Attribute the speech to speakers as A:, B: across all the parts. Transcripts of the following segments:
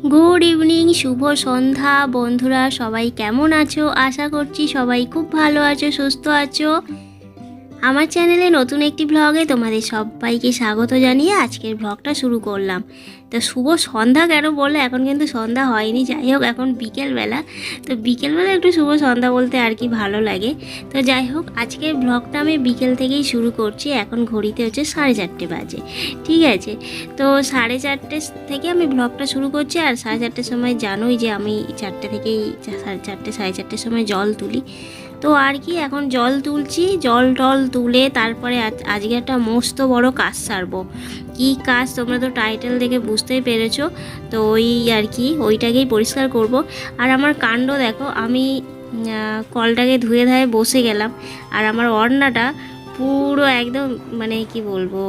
A: Good evening, শুভ সন্ধ্যা বন্ধুরা। সবাই কেমন আছো? আশা করছি সবাই খুব ভালো আছো, সুস্থ আছো। আমার চ্যানেলে নতুন একটি ব্লগে তোমাদের সবাইকে স্বাগত জানিয়ে আজকের ব্লগটা শুরু করলাম। তো শুভ সন্ধ্যা কেন বললে, এখন কিন্তু সন্ধ্যা হয়নি। যাই হোক, এখন বিকেলবেলা। তো বিকেলবেলা একটু শুভ সন্ধ্যা বলতে আর কি ভালো লাগে। তো যাই হোক, আজকের ব্লগটা আমি বিকেল থেকেই শুরু করছি। এখন ঘড়িতে হচ্ছে 4:30 বাজে, ঠিক আছে। তো 4:30 থেকে আমি ব্লগটা শুরু করছি। আর 4:30 সময় জানোই যে আমি 4টে থেকেই 4:30 4:30 সময় জল তুলি। তো আর কি, এখন জল তুলছি, জল টল তুলে তারপরে আজকে একটা মস্ত বড় কাজ সারবো। কি কাজ তোমরা তো টাইটেল দেখে বুঝতেই পেরেছো। তো ওই আর কি, ওইটাকেই পরিষ্কার করব। আর আমার কাণ্ড দেখো, আমি কলটাকে ধুয়ে ধায়ে বসে গেলাম, আর আমার ওড়নাটা পুরো একদম মানে কি বলবো,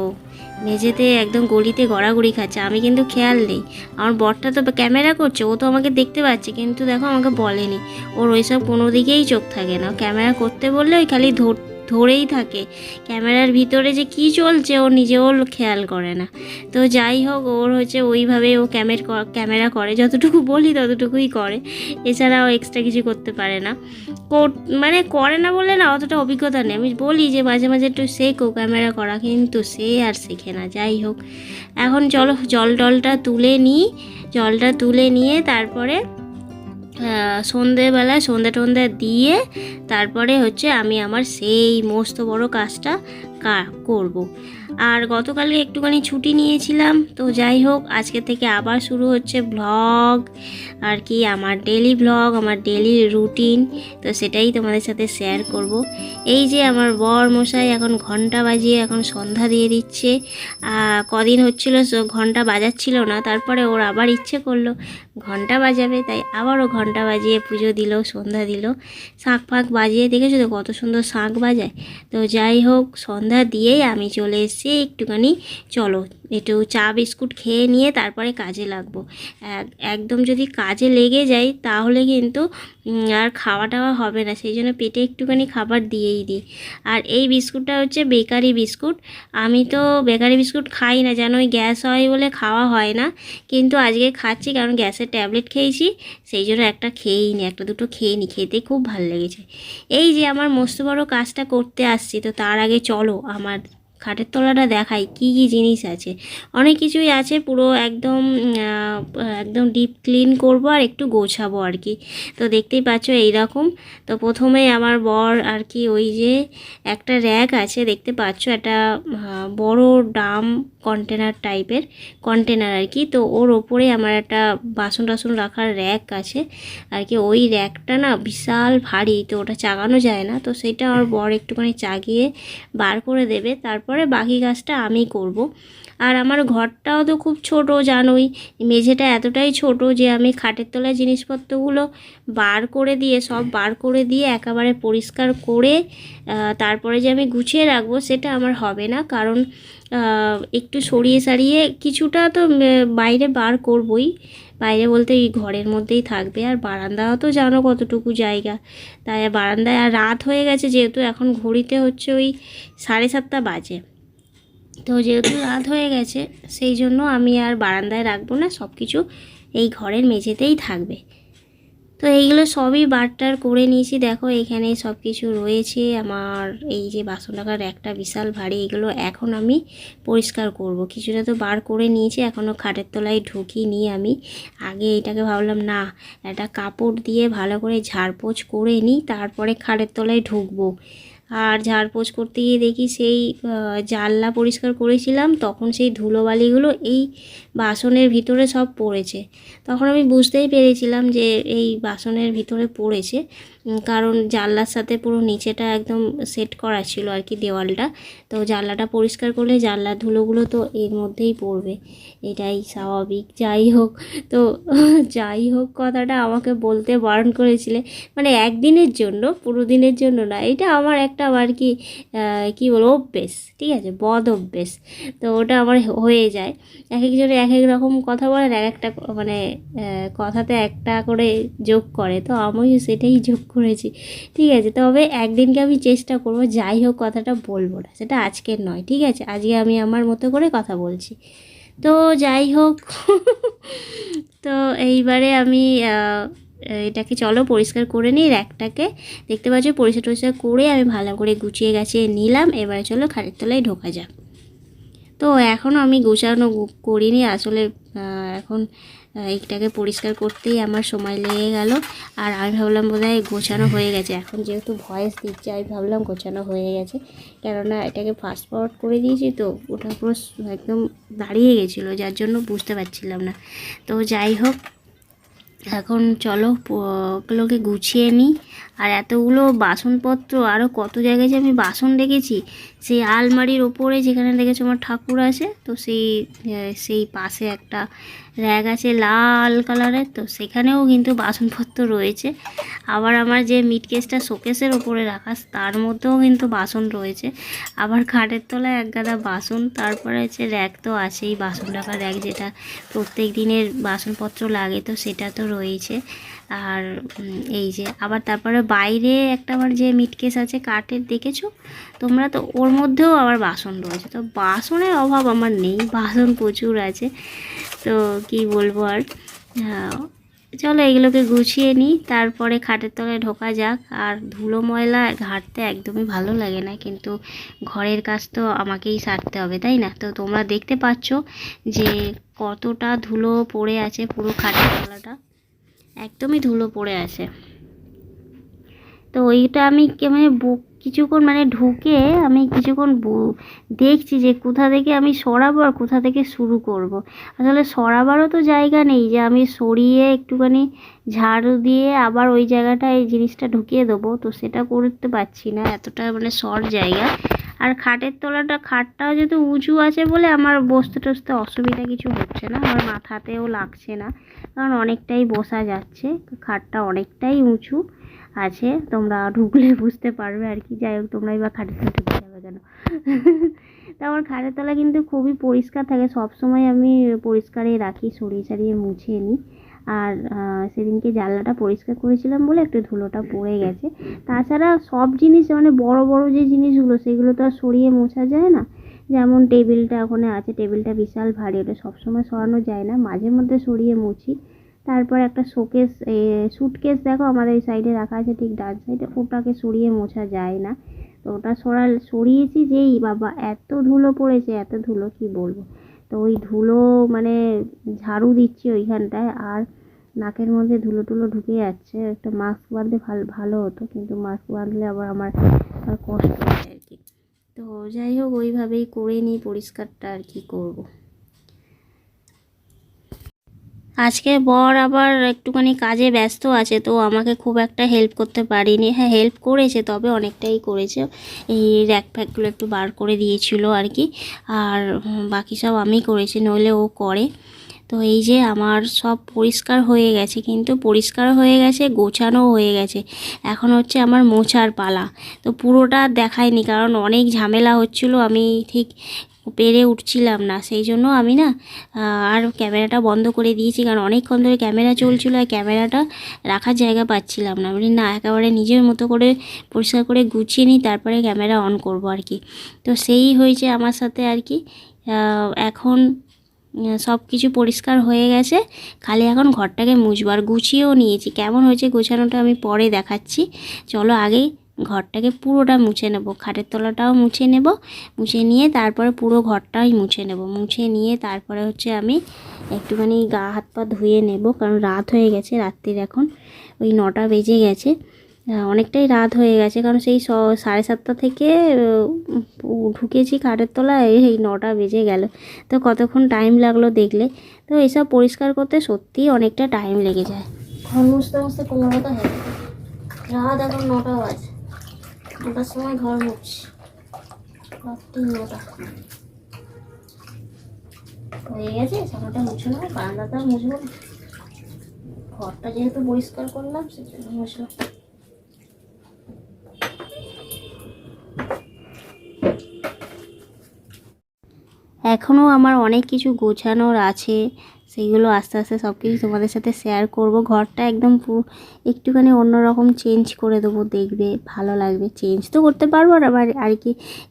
A: মেঝেতে একদম গলিতে গড়াগড়ি খাচ্ছে। আমি কিন্তু খেয়াল নেই। আমার বরটা তো ক্যামেরা করছে, ও তো আমাকে দেখতে পাচ্ছে, কিন্তু দেখো আমাকে বলেনি। ওর ওইসব কোনো দিকেই চোখ থাকে না। ক্যামেরা করতে বললে ওই খালি ধরেই থাকে। ক্যামেরার ভিতরে যে কি চলছে ও নিজেও খেয়াল করে না। তো যাই হোক, ওর হচ্ছে ওইভাবে ও ক্যামেরা করে, যতটুকু বলি ততটুকুই করে। এছাড়াও এক্সট্রা কিছু করতে পারে না। মানে করে না বলে না, অতটা অভিজ্ঞতা নেই। আমি বলি যে মাঝে মাঝে একটু শেখো ক্যামেরা করা, কিন্তু সে আর শেখে না। যাই হোক, এখন চলো জলটা তুলে নিই। জলটা তুলে নিয়ে তারপরে সন্ধেবেলায় সন্ধে টন্ধে দিয়ে তারপরে হচ্ছে আমি আমার সেই মস্ত বড় কাজটা করব। আর গতকালকে একটুখানি ছুটি নিয়েছিলাম। তো যাই হোক, আজকে থেকে আবার শুরু হচ্ছে ব্লগ আর কি, আমার ডেলি ব্লগ, আমার ডেলি রুটিন। তো সেটাই তোমাদের সাথে শেয়ার করব। এই যে আমার বর মশাই এখন ঘন্টা বাজিয়ে এখন সন্ধ্যা দিয়ে দিচ্ছে। কদিন হচ্ছিল ঘন্টা বাজাচ্ছিল না, তারপরে ওর আবার ইচ্ছে করলো ঘন্টা বাজাবে, তাই আবারও ঘন্টা বাজিয়ে পুজো দিল, সন্ধ্যা দিল। শাঁখ ফাঁক বাজিয়ে, দেখেছো তো কত সুন্দর শাঁখ বাজায়। তো যাই হোক, সন্ধ্যা দিয়েই আমি চলে এসেছি একটুখানি। চলো একটু চা বিস্কুট খেয়ে নিয়ে তারপরে কাজে লাগবো। একদম যদি কাজে লেগে যাই তাহলে কিন্তু আর খাওয়া টাওয়া হবে না। সেই জন্য পেটে একটুখানি খাবার দিয়েই দিই। আর এই বিস্কুটটা হচ্ছে বেকারি বিস্কুট। আমি তো বেকারি বিস্কুট খাই না, যেন ওই গ্যাস হয় বলে খাওয়া হয় না। কিন্তু আজকে খাচ্ছি, কারণ গ্যাসের ট্যাবলেট খেয়েছি। সেই জন্য একটা খেয়েই নি, একটা দুটো খেয়ে নি, খেতে খুব ভালো লেগেছে। এই যে আমার মস্ত বড় কাজটা করতে আসছি, তো তার আগে চলো আমার খাটের তলাটা দেখাই কি কি জিনিস আছে। অনেক কিছুই আছে, পুরো একদম একদম ডিপ ক্লিন করব আর একটু গোছাবো আর কি। তো দেখতেই পাচ্ছ এইরকম। তো প্রথমে আমার বর আর কি, ওই যে একটা র্যাক আছে দেখতে পাচ্ছ, একটা বড় ড্রাম কন্টেনার টাইপের কন্টেনার আর কি। তো ওর ওপরে আমার একটা বাসন টাসন রাখার র্যাক আছে আর কি। ওই র্যাকটা না বিশাল ভারী, তো ওটা চাগানো যায় না। তো সেটা আমার বর একটুখানি চাগিয়ে বার করে দেবে, তারপরে বাকি কাজটা আমি করব। আর আমার ঘরটাও তো খুব ছোট, জানোই। মেঝেটা এতটাই ছোট যে আমি খাটের তলায় জিনিসপত্রগুলো সব বার করে দিয়ে একেবারে পরিষ্কার করে তারপরে যে আমি গুছিয়ে রাখবো, সেটা আমার হবে না। কারণ একটু সরিয়ে সারিয়ে কিছুটা তো বাইরে বার করবই। বাইরে বলতে এই ঘরের মধ্যেই থাকবে। আর বারান্দাও তো জানো কতটুকু জায়গা, তাই বারান্দায়। আর রাত হয়ে গেছে যেহেতু, এখন ঘড়িতে হচ্ছে ওই 7:30 বাজে। তো যেহেতু রাত হয়ে গেছে, সেই জন্য আমি আর বারান্দায় রাখবো না, সব কিছু এই ঘরের মেঝেতেই থাকবে। তো এইগুলো সবই বারটার করে নিয়েছি। দেখো এখানে সব কিছু রয়েছে। আমার এই যে বাসন রাখার একটা বিশাল ভারী, এগুলো এখন আমি পরিষ্কার করব। কিছুটা তো বার করে নিয়েছি, এখনও খাটের তলায় ঢুকিয়ে নিয়ে আমি আগে এটাকে ভাবলাম না, একটা কাপড় দিয়ে ভালো করে ঝাড়পোছ করে নিই, তারপরে খাটের তলায় ঢুকবো। আর ঝাড়পোছ করতে গিয়ে দেখি সেই জানলা পরিষ্কার করেছিলাম, তখন সেই ধুলোবালিগুলো এই বাসনের ভিতরে সব পড়েছে। তখন আমি বুঝতেই পেরেছিলাম যে এই বাসনের ভিতরে পড়েছে, কারণ জানলার সাথে পুরো নিচেটা একদম সেট করা ছিল আর কি, দেওয়ালটা। তো জানলাটা পরিষ্কার করলে জানলার ধুলোগুলো তো এর মধ্যেই পড়বে, এটাই স্বাভাবিক। যাই হোক, তো যাই হোক কথাটা আমাকে বলতে বারণ করেছিলে, মানে একদিনের জন্য, পুরো দিনের জন্য না। এটা আমার একটা আর কি, কী বলবো, অভ্যেস, ঠিক আছে, বদ অভ্যেস। তো ওটা আমার হয়ে যায়। এক একজনে এক এক রকম কথা বলেন, এক একটা মানে কথাতে একটা করে যোগ করে, তো আমিও সেটাই যোগ করেছি, ঠিক আছে। তবে একদিনকে আমি চেষ্টা করব যাই হোক কথাটা বলবো না, সেটা আজকের নয়, ঠিক আছে। আজকে আমি আমার মতো করে কথা বলছি। তো যাই হোক তো এইবারে আমি এটাকে চলো পরিষ্কার করে নিই র্যাকটাকে। দেখতে পাচ্ছ পরিষ্কার টরিষ্কার করে আমি ভালো করে গুছিয়ে গাছিয়ে নিলাম। এবারে চলো খাটের তলায় ঢোকা যাক। তো এখনও আমি গোছানো করিনি আসলে, এখন এইটাকে পরিষ্কার করতেই আমার সময় লেগে গেল। আর আমি ভাবলাম বোধহয় গোছানো হয়ে গেছে, এখন যেহেতু ভয়েস দিচ্ছে আমি ভাবলাম গোছানো হয়ে গেছে, কেননা এটাকে ফাস্ট ফরওয়ার্ড করে দিয়েছি তো ওটা পুরো একদম দাঁড়িয়ে গেছিলো, যার জন্য বুঝতে পারছিলাম না। তো যাই হোক, এখন চলো ওগুলোকে গুছিয়ে নিই। আর এতগুলো বাসনপত্র, আরও কত জায়গায় যে আমি বাসন রেখেছি, সেই আলমারির ওপরে যেখানে দেখেছো আমার ঠাকুর আছে, তো সেই পাশে একটা র্যাক আছে লাল কালারের, তো সেখানেও কিন্তু বাসনপত্র রয়েছে। আবার আমার যে মিট কেসটা শোকেসের ওপরে রাখা, তার মধ্যেও কিন্তু বাসন রয়েছে। আবার খাটের তলায় এক গাদা বাসন, তারপরে হচ্ছে র্যাক তো আছেই, বাসন রাখার র্যাক, যেটা প্রত্যেক দিনের বাসনপত্র লাগে, তো সেটা তো রয়েছে। আর এই যে আবার তারপরে বাইরে একটা আমার যে মিট কেস আছে কাঠের, দেখেছো তোমরা, তো ওর মধ্যেও আবার বাসন রয়েছে। তো বাসনের অভাব আমার নেই, বাসন প্রচুর আছে। তো কি বলবো আর, চলো এগুলোকে গুছিয়ে নিই, তারপরে খাটের তলায় ঢোকা যাক। আর ধুলো ময়লা ঘাঁটতে একদমই ভালো লাগে না, কিন্তু ঘরের কাজ তো আমাকেই সারতে হবে, তাই না? তো তোমরা দেখতে পাচ্ছ যে কতটা ধুলো পড়ে আছে, পুরো খাটের তলাটা একদমই ধুলো পড়ে আছে। তো ওইটা আমি মানে কিছুক্ষণ মানে ঢুকে আমি কিছুক্ষণ দেখছি যে কোথা থেকে আমি সরাবো আর কোথা থেকে শুরু করব। আসলে সরাবারও তো জায়গা নেই যে আমি সরিয়ে একটুখানি ঝাড়ু দিয়ে আবার ওই জায়গাটায় এই জিনিসটা ঢুকিয়ে দেবো, তো সেটা করতে পারছি না, এতটা মানে শর্ট জায়গা। আর খাটের তলাটা, খাটটাও যেহেতু উঁচু আছে বলে আমার বসতে টসতে অসুবিধা কিছু হচ্ছে না, আমার মাথাতেও লাগছে না, কারণ অনেকটাই বসা যাচ্ছে, খাটটা অনেকটাই উঁচু আছে, তোমরা ঢুকলে বুঝতে পারবে আর কি। যাই হোক, তোমরাই বা খাটের তলা ঢুকতে যাবে কেন? তো আমার খাটের তলা কিন্তু খুবই পরিষ্কার থাকে, সবসময় আমি পরিষ্কারই রাখি, সরিয়ে সারিয়ে মুছে নিই। আর সেদিনকে জানলাটা পরিষ্কার করেছিলাম বলে একটু ধুলোটা পড়ে গেছে। তাছাড়া সব জিনিস মানে বড় বড় যে জিনিসগুলো সেগুলো তো আর সরিয়ে মোছা যায় না। যেমন টেবিলটা ওখানে আছে, টেবিলটা বিশাল ভারী, ওটা সবসময় সরানো যায় না, মাঝে মধ্যে সরিয়ে মুছি। তারপর একটা শোকেস, সুটকেস দেখো আমাদের এই সাইডে রাখা আছে, ঠিক ডান সাইডে, ওটাকে সরিয়ে মোছা যায় না। তো ওটা সরিয়েছি যেই বাবা এত ধুলো পড়েছে, এত ধুলো কি বলবো। তো ওই ধুলো মানে ঝাড়ু দিচ্ছি ওইখানটায়, আর নাকের মধ্যে ধুলো টুলো ঢুকে যাচ্ছে। একটা মাস্ক বাঁধলে ভালো হতো, কিন্তু মাস্ক বাঁধলে আবার আমার কষ্ট হয় আর কি। তো যাই হোক, ওইভাবেই করে নিই পরিষ্কারটা, আর কি করব। আজকে বর আবার একটুখানি কাজে ব্যস্ত আছে, তো আমাকে খুব একটা হেল্প করতে পারিনি। হ্যাঁ, হেল্প করেছে, তবে অনেকটাই করেছে, এই র্যাক ফ্যাকগুলো একটু বার করে দিয়েছিল আর কি। আর বাকি সব আমি করেছি, নইলে ও করে। তো এই যে আমার সব পরিষ্কার হয়ে গেছে, কিন্তু পরিষ্কার হয়ে গেছে, গোছানো হয়ে গেছে, এখন হচ্ছে আমার মোছার পালা। তো পুরোটা দেখায়নি, কারণ অনেক ঝামেলা হচ্ছিল, আমি ঠিক পেরে উঠছিলাম না, সেই জন্য আমি না আর ক্যামেরাটা বন্ধ করে দিয়েছি, কারণ অনেকক্ষণ ধরে ক্যামেরা চলছিল আর ক্যামেরাটা রাখার জায়গা পাচ্ছিলাম না। আমি না, একেবারে নিজের মতো করে পরিষ্কার করে গুছিয়ে নিই, তারপরে ক্যামেরা অন করব আর কি। তো সেই হয়েছে আমার সাথে আর কি। এখন সব কিছু পরিষ্কার হয়ে গেছে, খালি এখন ঘরটাকে মুছবো। আর গুছিয়েও নিয়েছি, কেমন হয়েছে গোছানোটা আমি পরে দেখাচ্ছি। চলো আগেই ঘরটাকে পুরোটা মুছে নেব, খাটের তলাটাও মুছে নেব, মুছে নিয়ে তারপরে পুরো ঘরটাই মুছে নেব। মুছে নিয়ে তারপরে হচ্ছে আমি একটুখানি গা হাত পা ধুয়ে নেব, কারণ রাত হয়ে গেছে, রাত্রির এখন ওই 9টা বেজে গেছে, অনেকটাই রাত হয়ে গেছে। কারণ সেই 7:30 থেকে ঢুকেছি খাটের তলায়, এই 9টা বেজে গেল, তো কতক্ষণ টাইম লাগলো দেখলে। তো এসব পরিষ্কার করতে সত্যিই অনেকটা টাইম লেগে যায়, ঘর মুছতে মুছতে 15টা হয়ে যায়। রাত এখন 9টা বাজে, 9টার সময় ঘর মুছছি, রাত্রি 9টা হয়ে গেছে। সামনেটা মুছে নেবো, বারান্দাটা মুছবো, ঘরটা যেহেতু পরিষ্কার করলাম সেজন্য মুছলাম। এখনও আমার অনেক কিছু গোছানোর আছে, সেইগুলো আস্তে আস্তে সব কিছু তোমাদের সাথে শেয়ার করব। ঘরটা একদম একটুখানি অন্যরকম চেঞ্জ করে দেবো, দেখবে ভালো লাগবে। চেঞ্জ তো করতে পারবো না আর কি,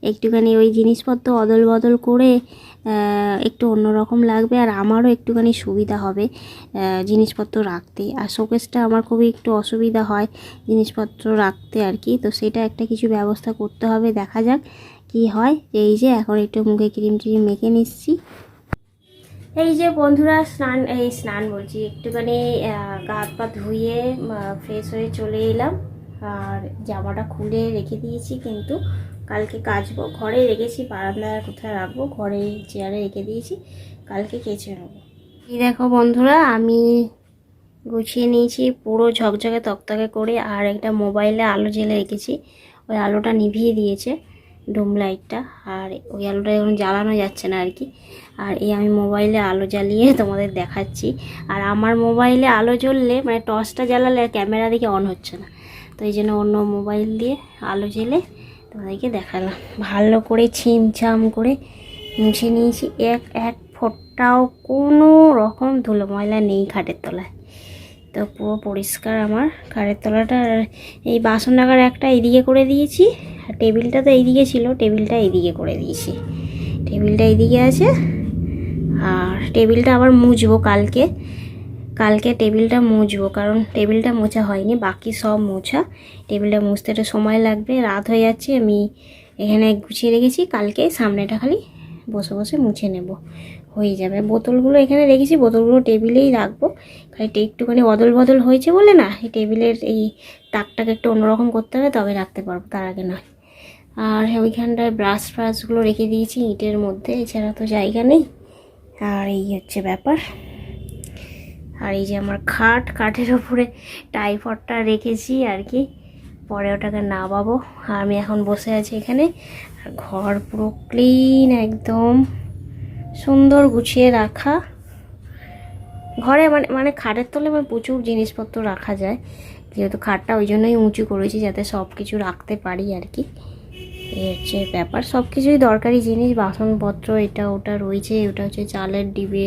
A: একটুখানি ওই জিনিসপত্র অদল বদল করে একটু অন্যরকম লাগবে, আর আমারও একটুখানি সুবিধা হবে জিনিসপত্র রাখতে। আর শোকেসটা আমার খুবই একটু অসুবিধা হয় জিনিসপত্র রাখতে আর কি, তো সেটা একটা কিছু ব্যবস্থা করতে হবে, দেখা যাক কি হয়। এই যে এখন একটু মুখে ক্রিম ট্রিম মেখে নিচ্ছি। এই যে বন্ধুরা স্নান বলছি, একটুখানি গা হাত পা ধুয়ে ফ্রেশ হয়ে চলে এলাম। আর জামাটা খুলে রেখে দিয়েছি, কিন্তু কালকে কাচবো। ঘরে রেখেছি, বারান্দায় কোথায় রাখবো, ঘরে চেয়ারে রেখে দিয়েছি, কালকে কেচে নেবো। এই দেখো বন্ধুরা, আমি গুছিয়ে নিয়েছি পুরো ঝকঝকে তকতকে করে। আর একটা মোবাইলে আলো জ্বেলে রেখেছি, ওই আলোটা নিভিয়ে দিয়েছে ডুম লাইটটা, আর ওই আলোটা এখন জ্বালানো যাচ্ছে না আর কি। আর এই আমি মোবাইলে আলো জ্বালিয়ে তোমাদের দেখাচ্ছি। আর আমার মোবাইলে আলো জ্বললে মানে টর্চটা জ্বালালে ক্যামেরা দিকে অন হচ্ছে না, তো এই জন্য অন্য মোবাইল দিয়ে আলো জ্বেলে তোমাদেরকে দেখালাম। ভালো করে ছিমছাম করে মুছে নিয়েছি, এক ফোঁটাও কোনো রকম ধুলো ময়লা নেই খাটের তলায়, তো পুরো পরিষ্কার আমার খাটের তলাটা। আর এই বাসন রাখার একটা এইদিকে করে দিয়েছি, আর টেবিলটা তো এইদিকে ছিল, টেবিলটা এইদিকে করে দিয়েছি, টেবিলটা এইদিকে আছে। আর টেবিলটা আবার মুছবো কালকে টেবিলটা মুছবো, কারণ টেবিলটা মোছা হয়নি, বাকি সব মোছা। টেবিলটা মুছতে একটু সময় লাগবে, রাত হয়ে যাচ্ছে, আমি এখানে গুছিয়ে রেখেছি, কালকে সামনেটা খালি বসে বসে মুছে নেব, হয়ে যাবে। বোতলগুলো এখানে রেখেছি, বোতলগুলো টেবিলেই রাখবো, খালি একটুখানি অদল বদল হয়েছে বলে না, এই টেবিলের এই তাকটাকে একটু অন্যরকম করতে হবে, তবে রাখতে পারবো, তার আগে নয়। আর ওইখানটায় ব্রাশগুলো রেখে দিয়েছি ইটের মধ্যে, এছাড়া তো জায়গা নেই। আর এই হচ্ছে ব্যাপার। আর এই যে আমার কাঠের ওপরে টাইপডটা রেখেছি আর কি, পরে ওটাকে নামাবো। আর আমি এখন বসে আছি এখানে, আর ঘর পুরো ক্লিন, একদম সুন্দর গুছিয়ে রাখা। ঘরে মানে খাটের তলে মানে প্রচুর জিনিসপত্র রাখা যায়, যেহেতু খাটটা ওই জন্যই উঁচু করেছি, যাতে সব কিছু রাখতে পারি আর কি। এই হচ্ছে ব্যাপার, সব কিছুই দরকারি জিনিস, বাসনপত্র এটা ওটা রয়েছে, ওটা হচ্ছে চালের ডিবে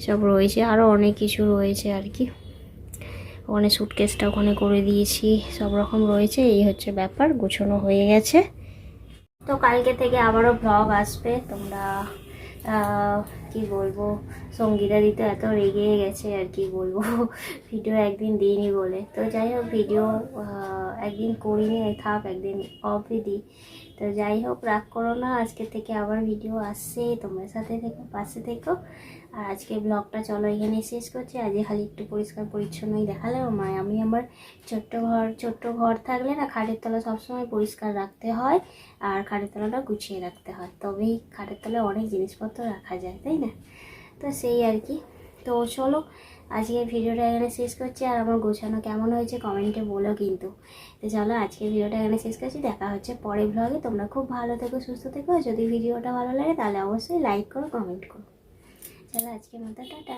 A: সব রয়েছে, আরও অনেক কিছু রয়েছে আর কি। ওখানে সুটকেসটা ওখানে করে দিয়েছি, সব রকম রয়েছে। এই হচ্ছে ব্যাপার, গোছানো হয়ে গেছে। তো কালকে থেকে আবারও ব্লগ আসবে, তোমরা কি বলবো, সঙ্গীতা দিতে এত রেগে গেছে আর কি বলবো, ভিডিও একদিন দিইনি বলে। তো যাই হোক, ভিডিও একদিন করিনি, থাক একদিন অফই দিই। তো যাই হোক, রাগ করো না, আজকে থেকে আবার ভিডিও আসছে, তোমরা সাথে থেকো, পাশে থেকো। আর আজকে ব্লগটা চলো এখানেই শেষ করছি। আজকে খালি একটু পরিষ্কার পরিচ্ছন্নই দেখালে আমি আমার ছোট্ট ঘর থাকলে না, খাটের তলা সবসময় পরিষ্কার রাখতে হয়, আর খাটের তলাটা গুছিয়ে রাখতে হয়, তবেই খাটের তলায় অনেক জিনিসপত্র রাখা যায়, তাই না? তো সেই আর কি। তো চলো আজকের ভিডিওটা এখানে শেষ করছি। আর আমার গোছানো কেমন হয়েছে কমেন্টে বলো কিন্তু। তো চলো আজকের ভিডিওটা এখানে শেষ করছি, দেখা হচ্ছে পরের ব্লগে। তোমরা খুব ভালো থেকো, সুস্থ থেকো। যদি ভিডিওটা ভালো লাগে তাহলে অবশ্যই লাইক করো, কমেন্ট করো। চলো আজকের মতো টাটা।